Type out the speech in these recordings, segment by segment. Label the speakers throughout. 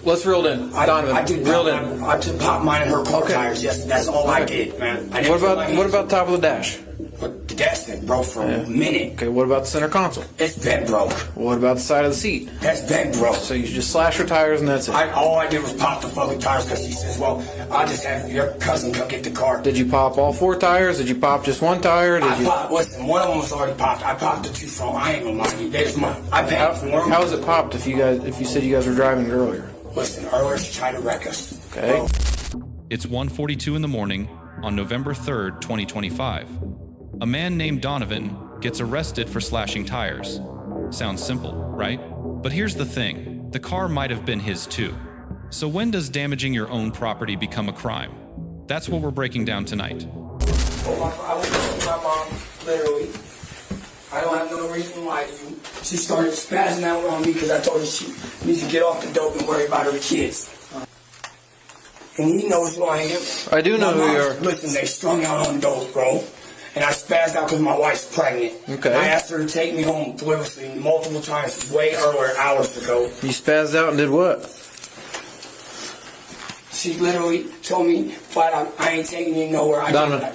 Speaker 1: Let's reel it in. Donovan,
Speaker 2: I did
Speaker 1: reel it in.
Speaker 2: I just popped mine in her car tires. Yes, that's all I did, man. I didn't
Speaker 1: What about top of the dash?
Speaker 2: But the dash been broke for a minute.
Speaker 1: Okay, what about the center console?
Speaker 2: It's been broke.
Speaker 1: What about the side of the seat?
Speaker 2: That's been broke.
Speaker 1: So you just slash your tires and that's it?
Speaker 2: All I did was pop the fucking tires because he says, well, I'll just have your cousin come get the car.
Speaker 1: Did you pop all 4 tires? Did you pop just 1 tire?
Speaker 2: Listen, one of them was already popped. I popped the 2 front. I ain't gonna lie to you. I paid for them.
Speaker 1: How was it popped if you said you guys were driving it earlier?
Speaker 2: Listen, earlier she tried to wreck us.
Speaker 1: Okay.
Speaker 2: Bro.
Speaker 3: It's 1:42 in the morning on November 3rd, 2025. A man named Donovan gets arrested for slashing tires. Sounds simple, right? But here's the thing. The car might have been his too. So when does damaging your own property become a crime? That's what we're breaking down tonight.
Speaker 2: I was with my mom, literally. I don't have no reason to lie to you. She started spazzing out on me because I told her she needs to get off the dope and worry about her kids. And he knows who I am.
Speaker 1: I do know who you are.
Speaker 2: Listen, they strung out on dope, bro. And I spazzed out because my wife's pregnant.
Speaker 1: Okay.
Speaker 2: I asked her to take me home deliberately multiple times, way earlier, hours ago.
Speaker 1: You spazzed out and did what?
Speaker 2: She literally told me flat out, I ain't taking you nowhere.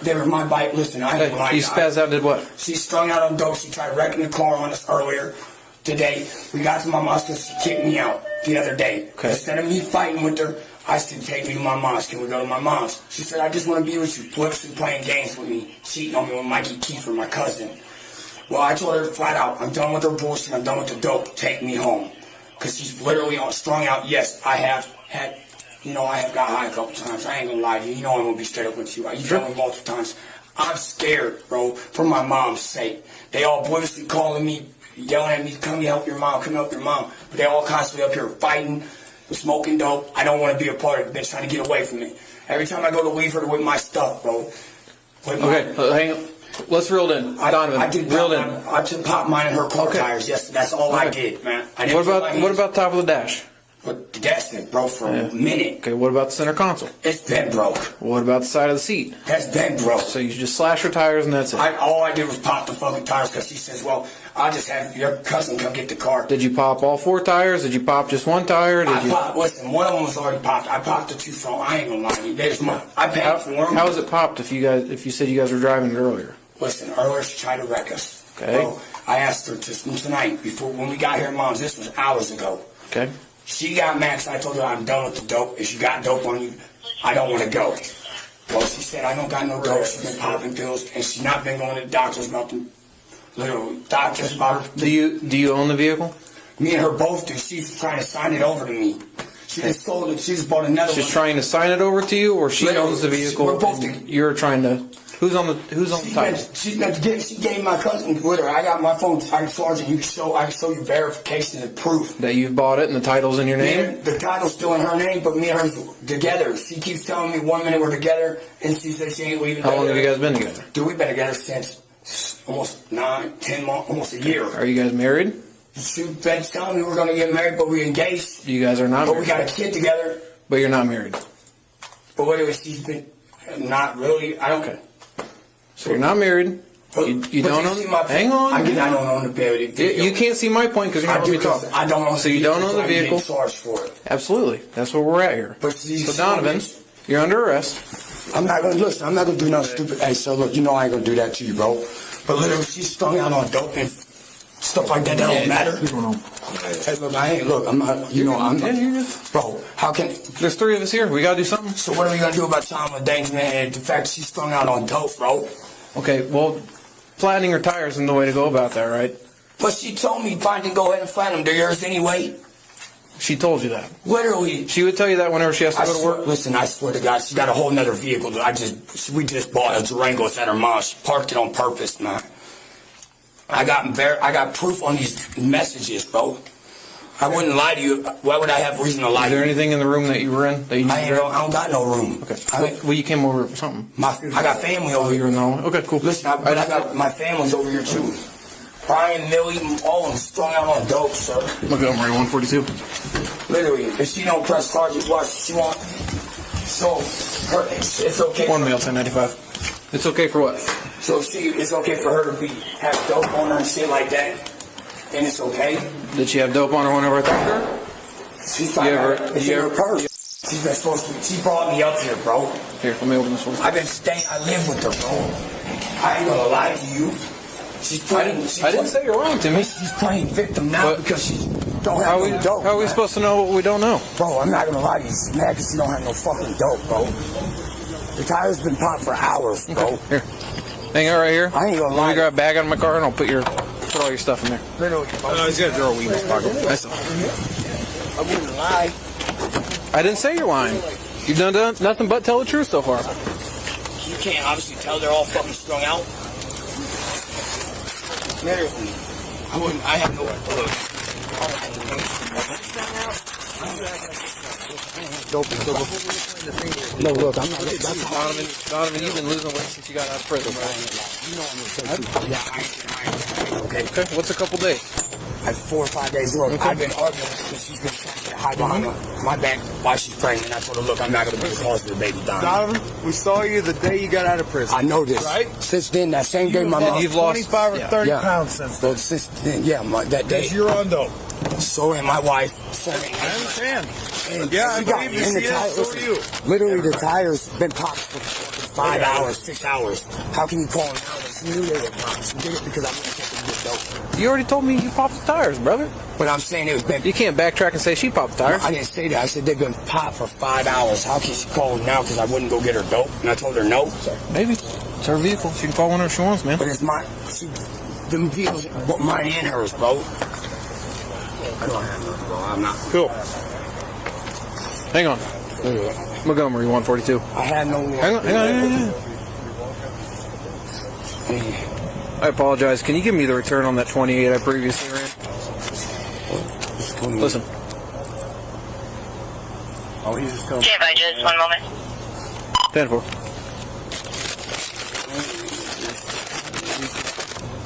Speaker 2: They were my bike. Listen, I ain't
Speaker 1: You spazzed out and did what?
Speaker 2: She strung out on dope. She tried wrecking the car on us earlier today. We got to my mom's because she kicked me out the other day.
Speaker 1: Okay.
Speaker 2: Instead of me fighting with her, I said, take me to my mom's. Can we go to my mom's? She said, I just want to be with you. Flips playing games with me. Cheating on me with Mikey Kiefer, my cousin. Well, I told her flat out, I'm done with her bullshit. I'm done with the dope. Take me home. Because she's literally strung out. Yes, I have had... I have got high a couple times. I ain't gonna lie to you. You know I'm gonna be straight up with you. You tell me multiple times. I'm scared, bro, for my mom's sake. They all boyishly calling me, yelling at me, come help your mom, come help your mom. But they all constantly up here fighting, smoking dope. I don't want to be a part of it. They're trying to get away from me. Every time I go to leave her with my stuff, bro.
Speaker 1: Hang on. Let's reel it in. Donovan,
Speaker 2: I just popped mine in her car tires. Yes, that's all I did, man.
Speaker 1: What about top of the dash?
Speaker 2: But the dash been broke for a minute.
Speaker 1: Okay, what about the center console?
Speaker 2: It's been broke.
Speaker 1: What about the side of the seat?
Speaker 2: That's been broke.
Speaker 1: So you just slash your tires and that's it?
Speaker 2: All I did was pop the fucking tires because she says, well, I'll just have your cousin come get the car.
Speaker 1: Did you pop all 4 tires? Did you pop just 1 tire?
Speaker 2: Listen, one of them was already popped. I popped the 2 front. I ain't gonna lie to you. I paid for them.
Speaker 1: How was it popped if you said you guys were driving it earlier?
Speaker 2: Listen, earlier she tried to wreck us.
Speaker 1: Okay.
Speaker 2: Bro, I asked her tonight, when we got here, Mom's, this was hours ago.
Speaker 1: Okay.
Speaker 2: She got mad because I told her I'm done with the dope. If you got dope on you, I don't want to go. Well, she said, I don't got no dope. She's been popping pills, and she's not been going to the doctors about them. Literally, doctors about her.
Speaker 1: Do you own the vehicle?
Speaker 2: Me and her both do. She's trying to sign it over to me. She just sold it. She just bought another one.
Speaker 1: She's trying to sign it over to you, or she owns the vehicle?
Speaker 2: We're both
Speaker 1: you're trying to... Who's on the title?
Speaker 2: She gave my cousin with her. I got my phone. I can charge it. I can show you verification and proof
Speaker 1: that you've bought it and the title's in your name.
Speaker 2: The title's still in her name, but me and her together. She keeps telling me 1 minute we're together, and she says she ain't leaving.
Speaker 1: How long have you guys been together?
Speaker 2: Dude, we've been together since almost 9, 10 months, almost a year.
Speaker 1: Are you guys married?
Speaker 2: She's been telling me we're going to get married, but we're engaged.
Speaker 1: You guys are not married.
Speaker 2: But we got a kid together.
Speaker 1: But you're not married.
Speaker 2: But whatever, she's been not really. I don't.
Speaker 1: Okay. So you're not married. You don't own. Hang on.
Speaker 2: I don't own the vehicle.
Speaker 1: You can't see my point because you're not letting me talk.
Speaker 2: I don't own.
Speaker 1: So you don't own the vehicle.
Speaker 2: Charged for it.
Speaker 1: Absolutely. That's where we're at here. So Donovan, you're under arrest.
Speaker 2: I'm not gonna listen. I'm not gonna do nothing stupid. Hey, so look, I ain't gonna do that to you, bro. But literally, she's strung out on dope and stuff like that. That don't matter. Hey, look, I ain't. Look, I'm not. I'm not. Bro, how can?
Speaker 1: There's 3 of us here. We gotta do something.
Speaker 2: So what are we gonna do about child endangerment and the fact that she's strung out on dope, bro?
Speaker 1: Okay, well, flattening her tires isn't the way to go about that, right?
Speaker 2: But she told me, fine, then go ahead and flatten them. They're yours anyway.
Speaker 1: She told you that?
Speaker 2: Literally.
Speaker 1: She would tell you that whenever she has to go to work?
Speaker 2: Listen, I swear to God, she got a whole nother vehicle that we just bought a Durango. It's at her mom's. She parked it on purpose, man. I got proof on these messages, bro. I wouldn't lie to you. Why would I have reason to lie to you?
Speaker 1: Is there anything in the room that you were in? That you
Speaker 2: I don't got no room.
Speaker 1: Okay. Well, you came over for something.
Speaker 2: I got family over here.
Speaker 1: Okay, cool.
Speaker 2: Listen, I got my family's over here, too. Brian, Millie, all of them strung out on dope, sir.
Speaker 1: Look at Montgomery 142.
Speaker 2: Literally, if she don't press charges, watch, she won't. So, it's okay.
Speaker 1: 1 male, 1095. It's okay for what?
Speaker 2: So, it's okay for her to have dope on her and shit like that? And it's okay?
Speaker 1: Did she have dope on her whenever I talked to her?
Speaker 2: She's trying it's in her purse. She's been supposed to. She brought me up here, bro.
Speaker 1: Here, let me open this one.
Speaker 2: I've been staying. I live with her, bro. I ain't gonna lie to you. She's playing.
Speaker 1: I didn't say you're wrong, Timmy.
Speaker 2: She's playing victim now because she don't have no dope.
Speaker 1: How are we supposed to know what we don't know?
Speaker 2: Bro, I'm not gonna lie to you. She's mad because she don't have no fucking dope, bro. The tire's been popped for hours, bro.
Speaker 1: Okay. Here. Hang out right here.
Speaker 2: I ain't gonna lie.
Speaker 1: Let me grab a bag out of my car and I'll put all your stuff in there.
Speaker 4: He's got a drawer weed in his pocket.
Speaker 2: I wouldn't lie.
Speaker 1: I didn't say you're lying. You've done nothing but tell the truth so far.
Speaker 2: You can't obviously tell they're all fucking strung out. I have no look. No, look, I'm not.
Speaker 1: Donovan, you've been losing weight since you got out of prison, right?
Speaker 2: You know I'm gonna yeah, okay.
Speaker 1: Okay, what's a couple days?
Speaker 2: Like 4 or 5 days. Look, I've been arguing because she's been trying to hide behind my back while she's pregnant. I told her, look, I'm not going to be the cause of the baby dying.
Speaker 4: Donovan, we saw you the day you got out of prison.
Speaker 2: I know this.
Speaker 4: Right?
Speaker 2: Since then, that same day, my mom.
Speaker 4: You've lost 25 or 30 pounds since then.
Speaker 2: So since then, that day.
Speaker 4: You're on dope.
Speaker 2: So and my wife. So,
Speaker 4: I understand.
Speaker 2: And
Speaker 4: Yeah, I
Speaker 2: she got
Speaker 4: believe you.
Speaker 2: in the
Speaker 4: Yes,
Speaker 2: tire.
Speaker 4: so are you.
Speaker 2: Literally, the tires been popped for 5 hours, 6 hours. How can you call them now? She knew they were popped. She did it because I wouldn't take them to get dope.
Speaker 1: You already told me you popped the tires, brother.
Speaker 2: But I'm saying it was been.
Speaker 1: You can't backtrack and say she popped the tires.
Speaker 2: I didn't say that. I said they've been popped for 5 hours. How can she call them now? Because I wouldn't go get her dope. And I told her no.
Speaker 1: Maybe. It's her vehicle. She can call whenever she wants, man.
Speaker 2: But it's mine. Them vehicles, mine and hers, bro. I don't have nothing, bro. I'm not.
Speaker 1: Cool. Hang on. Montgomery 142.
Speaker 2: I had no.
Speaker 1: Hang on. I apologize. Can you give me the return on that 28 I previously ran? Listen.
Speaker 2: Oh, he's just coming.
Speaker 5: Okay, just 1 moment.
Speaker 1: 10-4.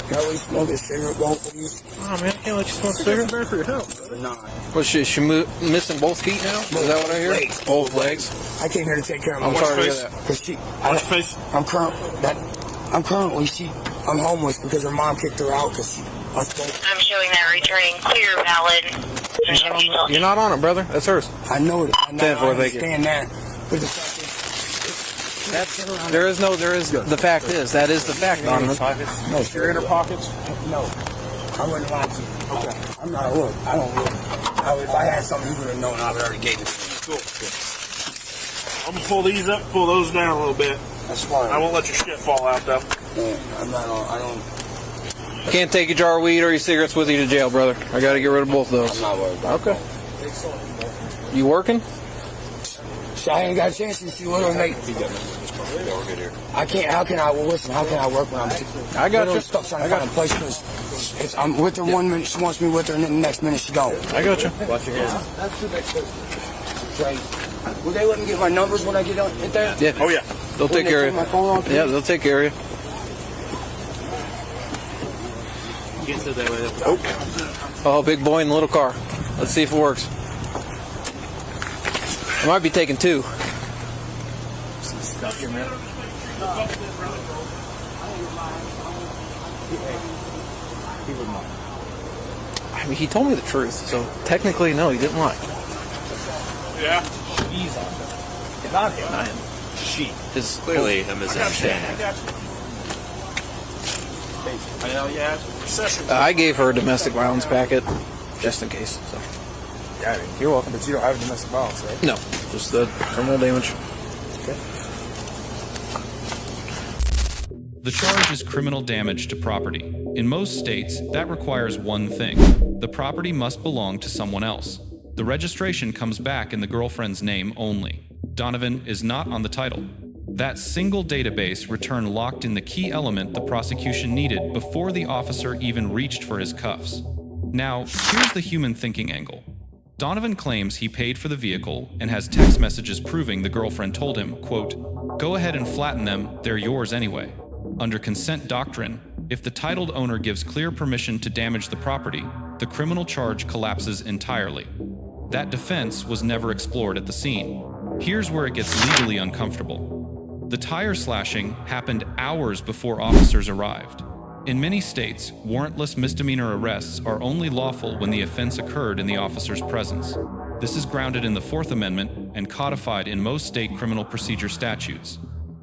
Speaker 2: Can I smoke a cigarette, bro, please?
Speaker 1: Oh, man, I can't let you smoke a cigarette.
Speaker 4: Bad for your health.
Speaker 2: But nah.
Speaker 1: What, she missing both feet now? Is that what I hear?
Speaker 2: Legs.
Speaker 1: Both legs.
Speaker 2: I came here to take care of my
Speaker 1: I'm sorry to hear
Speaker 4: face?
Speaker 1: that.
Speaker 2: Because I'm homeless because her mom kicked her out because
Speaker 5: I'm showing that returning clear, valid.
Speaker 1: You're not on it, brother. That's hers.
Speaker 2: I know it. I
Speaker 1: 10-4, thank you.
Speaker 2: understand that. But the fact
Speaker 1: The fact is, that is the fact, Donovan.
Speaker 2: No,
Speaker 4: Your inner pockets?
Speaker 2: No. I wouldn't lie to you. Okay. I'm not a look. I don't look. If I had something, you would have known I would already gave it to you.
Speaker 4: Cool. I'm gonna pull these up, pull those down a little bit.
Speaker 2: That's fine.
Speaker 4: I won't let your shit fall out though.
Speaker 2: Yeah, I don't.
Speaker 1: Can't take your jar of weed or your cigarettes with you to jail, brother. I got to get rid of both of those.
Speaker 2: I'm not worried about
Speaker 1: Okay. You working?
Speaker 2: So I ain't got a chance to see what I'm making. I can't. How can I? Well, listen. How can I work when I'm?
Speaker 1: I got you.
Speaker 2: Stuck trying to find a place because I'm with her 1 minute. She wants me with her, and then the next minute she gone.
Speaker 1: I got you.
Speaker 2: Watch your hands. Right. Will they let me get my numbers when I get there?
Speaker 1: Yeah.
Speaker 4: Oh yeah.
Speaker 1: They'll take care of
Speaker 2: My phone off,
Speaker 1: you. Yeah, they'll take care of you. Oh, big boy in the little car. Let's see if it works. I might be taking two.
Speaker 4: Stuff here, man.
Speaker 1: I mean, he told me the truth, so technically, no, he didn't lie.
Speaker 4: Yeah.
Speaker 6: She's on it. Not him.
Speaker 1: Not him.
Speaker 6: She.
Speaker 1: It's
Speaker 6: Clearly a misunderstanding.
Speaker 4: I know, yeah. Session.
Speaker 1: I gave her a domestic violence packet, just in case. So.
Speaker 4: Yeah, I mean,
Speaker 1: You're welcome.
Speaker 4: but you don't have domestic violence, right?
Speaker 1: No, just the criminal damage.
Speaker 4: Okay.
Speaker 3: The charge is criminal damage to property. In most states, that requires one thing. The property must belong to someone else. The registration comes back in the girlfriend's name only. Donovan is not on the title. That single database returned locked in the key element the prosecution needed before the officer even reached for his cuffs. Now, here's the human thinking angle. Donovan claims he paid for the vehicle and has text messages proving the girlfriend told him, quote, "Go ahead and flatten them, they're yours anyway." Under consent doctrine, if the titled owner gives clear permission to damage the property, the criminal charge collapses entirely. That defense was never explored at the scene. Here's where it gets legally uncomfortable. The tire slashing happened hours before officers arrived. In many states, warrantless misdemeanor arrests are only lawful when the offense occurred in the officer's presence. This is grounded in the Fourth Amendment and codified in most state criminal procedure statutes.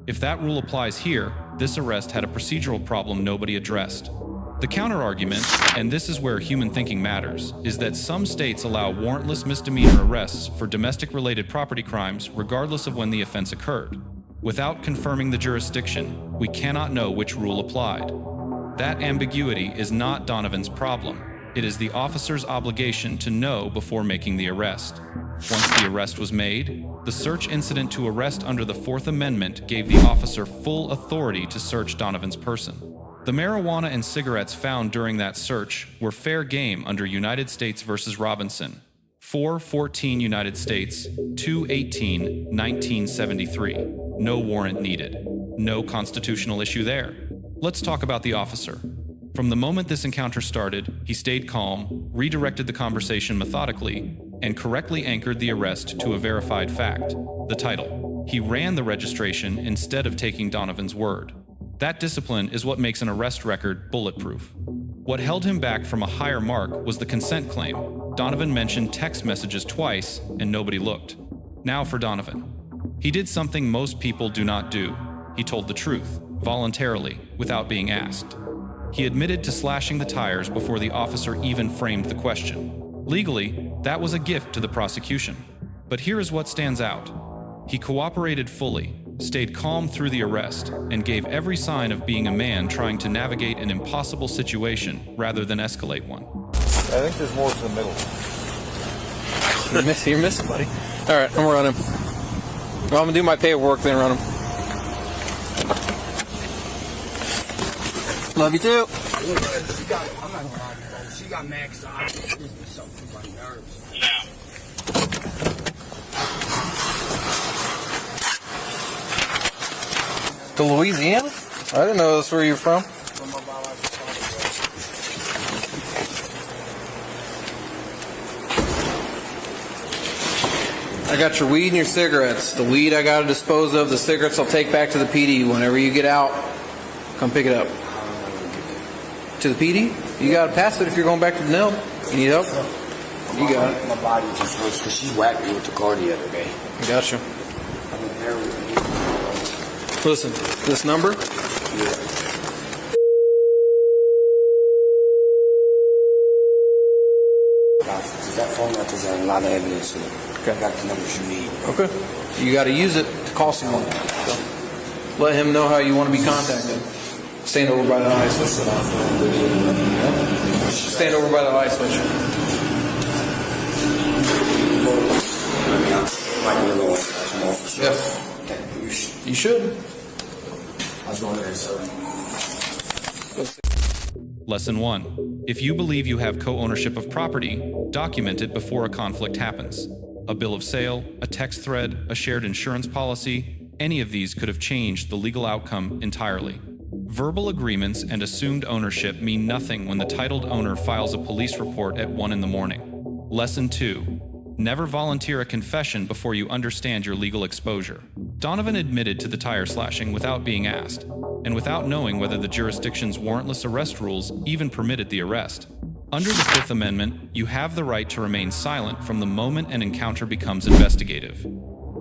Speaker 3: If that rule applies here, this arrest had a procedural problem nobody addressed. The counterargument, and this is where human thinking matters, is that some states allow warrantless misdemeanor arrests for domestic-related property crimes regardless of when the offense occurred. Without confirming the jurisdiction, we cannot know which rule applied. That ambiguity is not Donovan's problem. It is the officer's obligation to know before making the arrest. Once the arrest was made, the search incident to arrest under the Fourth Amendment gave the officer full authority to search Donovan's person. The marijuana and cigarettes found during that search were fair game under United States v. Robinson, 414 United States, 218, 1973. No warrant needed. No constitutional issue there. Let's talk about the officer. From the moment this encounter started, he stayed calm, redirected the conversation methodically, and correctly anchored the arrest to a verified fact, the title. He ran the registration instead of taking Donovan's word. That discipline is what makes an arrest record bulletproof. What held him back from a higher mark was the consent claim. Donovan mentioned text messages twice, and nobody looked. Now for Donovan. He did something most people do not do. He told the truth, voluntarily, without being asked. He admitted to slashing the tires before the officer even framed the question. Legally, that was a gift to the prosecution. But here is what stands out. He cooperated fully, stayed calm through the arrest, and gave every sign of being a man trying to navigate an impossible situation rather than escalate one.
Speaker 6: I think there's more to the middle.
Speaker 1: You're missing, buddy. All right, I'm running. Well, I'm going to do my paperwork, then run him. Love you too.
Speaker 2: I'm not gonna lie to you, bro. She got mad because I just did something to my nerves.
Speaker 4: Yeah.
Speaker 1: To Louisiana? I didn't know that's where you're from.
Speaker 2: From my biological father,
Speaker 1: I got your weed and your cigarettes. The weed I got to dispose of. The cigarettes I'll take back to the PD. Whenever you get out, come pick it up. To the PD? You got to pass it if you're going back to the NIL. You need help? You got it.
Speaker 2: My body just hurts because she whacked me with the car the other day.
Speaker 1: Gotcha.
Speaker 2: I'm in there with me.
Speaker 1: Listen, this number?
Speaker 2: That phone records a lot of evidence in it.
Speaker 1: Okay.
Speaker 2: I got the numbers you need.
Speaker 1: Okay. You got to use it to call someone. So let him know how you want to be contacted. Stand over by the light switch. Stand over by the light switch. Yes. You should.
Speaker 2: I was going there, so.
Speaker 3: Lesson 1. If you believe you have co-ownership of property, document it before a conflict happens. A bill of sale, a text thread, a shared insurance policy, any of these could have changed the legal outcome entirely. Verbal agreements and assumed ownership mean nothing when the titled owner files a police report at 1 in the morning. Lesson 2. Never volunteer a confession before you understand your legal exposure. Donovan admitted to the tire slashing without being asked, and without knowing whether the jurisdiction's warrantless arrest rules even permitted the arrest. Under the Fifth Amendment, you have the right to remain silent from the moment an encounter becomes investigative.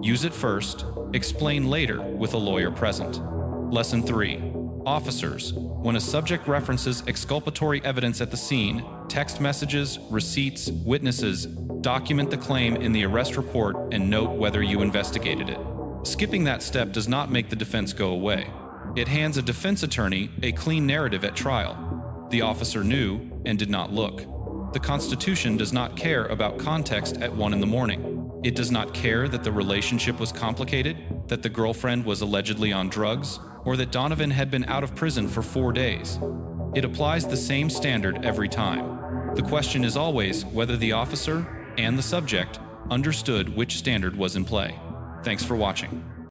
Speaker 3: Use it first, explain later with a lawyer present. Lesson 3. Officers, when a subject references exculpatory evidence at the scene, text messages, receipts, witnesses, document the claim in the arrest report and note whether you investigated it. Skipping that step does not make the defense go away. It hands a defense attorney a clean narrative at trial. The officer knew and did not look. The Constitution does not care about context at 1 in the morning. It does not care that the relationship was complicated, that the girlfriend was allegedly on drugs, or that Donovan had been out of prison for 4 days. It applies the same standard every time. The question is always whether the officer and the subject understood which standard was in play. Thanks for watching.